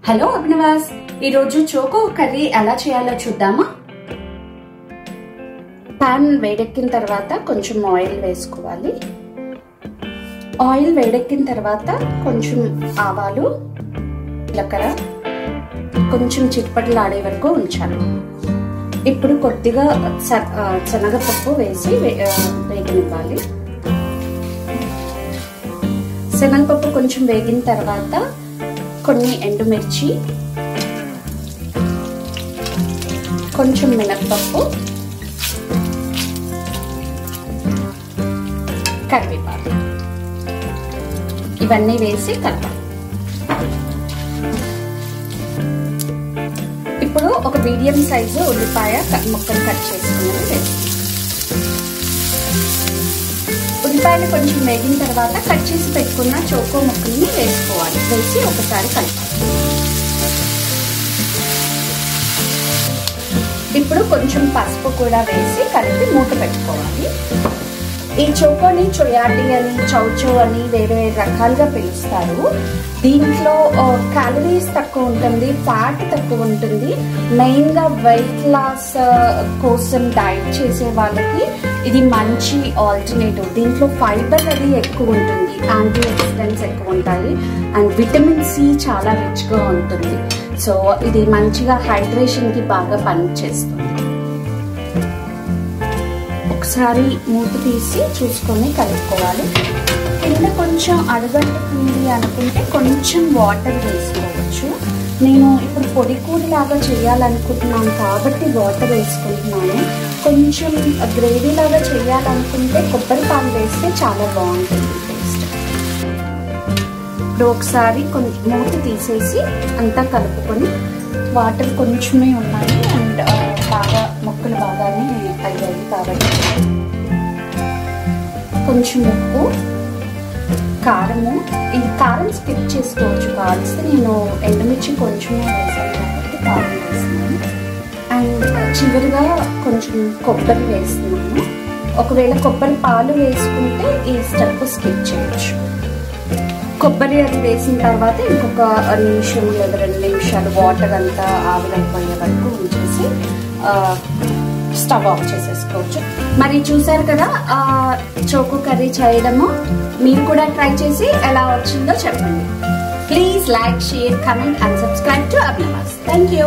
Hello అభినవాస్, ఈరోజు choco curry ఎలా చేయాలో చూద్దామా? పాన్ వేడెక్కిన తర్వాత కొంచెం ఆయిల్ వేసుకోవాలి. ఆయిల్ వేడెక్కిన తర్వాత కొంచెం ఆవాలు, జీలకర్ర కొంచెం చిట్పటలాడే వరకు ఉంచాలి. ఇప్పుడు కొద్దిగా శనగపప్పు వేసి వేగనివ్వాలి. శనగపప్పు కొంచెం వేగిన తర్వాత కొన్ని ఎండుమిర్చి, కొంచెం మినప్పప్పు, కరివేపాకు ఇవన్నీ వేసి కలపాలి. ఇప్పుడు ఒక మీడియం సైజు ఉల్లిపాయ ముక్కలు కట్ చేసుకుని వేసి ఉల్లిపాయలు కొంచెం వేగిన తర్వాత కట్ చేసి పెట్టుకున్న చోకో ముక్కల్ని వేసుకోవాలి. వేసి ఒకసారి కలపాలి. ఇప్పుడు కొంచెం పసుపు కూడా వేసి కలిపి మూత పెట్టుకోవాలి. ఈ చోకోని చొయాటి అని, చౌచో అని వేరే రకాలుగా పిలుస్తారు. దీంట్లో క్యాలరీస్ తక్కువ ఉంటుంది, ఫ్యాట్ తక్కువ ఉంటుంది. మెయిన్గా వెయిట్ లాస్ కోసం డైట్ చేసే వాళ్ళకి ఇది మంచి ఆల్టర్నేటివ్. దీంట్లో ఫైబర్ అది ఎక్కువ ఉంటుంది, యాంటీ ఆక్సిడెంట్స్ ఎక్కువ ఉంటాయి, అండ్ విటమిన్ సి చాలా రిచ్గా ఉంటుంది. సో ఇది మంచిగా హైడ్రేషన్కి బాగా పనిచేస్తుంది. ఒకసారి మూత తీసి చూసుకొని కలుపుకోవాలి. కింద కొంచెం అడుగంటుకుంది అనుకుంటే కొంచెం వాటర్ వేసుకోవచ్చు. నేను ఇప్పుడు పొడి కూరలాగా చేయాలనుకుంటున్నాను కాబట్టి వాటర్ వేసుకుంటున్నాను. కొంచెం గ్రేవీ లాగా చేయాలనుకుంటే కొబ్బరి పాలు వేస్తే చాలా బాగుంటుంది టేస్ట్. ఇప్పుడు ఒకసారి కొంచెం మూత తీసేసి అంతా కలుపుకొని, వాటర్ కొంచెమే ఉన్నాయి అండ్ బాగా మొక్కలు బాగానే అయ్యాయి కాబట్టి కొంచెం ఉప్పు, కారము, ఇది కారం స్కిప్ చేసుకోవచ్చు కావాల్సి. నేను ఎండుమిర్చి కొంచెమే వేసాను కాబట్టి కారం వేస్తున్నాను. అండ్ చివరిగా కొంచెం కొబ్బరి వేస్తున్నాను. ఒకవేళ కొబ్బరి పాలు వేసుకుంటే ఈ స్టెప్ స్కిప్ చేయొచ్చు. కొబ్బరి అది వేసిన తర్వాత ఇంకొక నిమిషం లేదా 2 నిమిషాలు వాటర్ అంతా ఆవిరైపోయే వరకు ఉంచేసి స్టవ్ ఆఫ్ చేసేసుకోవచ్చు. మరి చూసారు కదా చోకో కర్రీ చేయడము. మీరు కూడా ట్రై చేసి ఎలా వచ్చిందో చెప్పండి. Please like, share, comment and subscribe to Abhinavas. Thank you.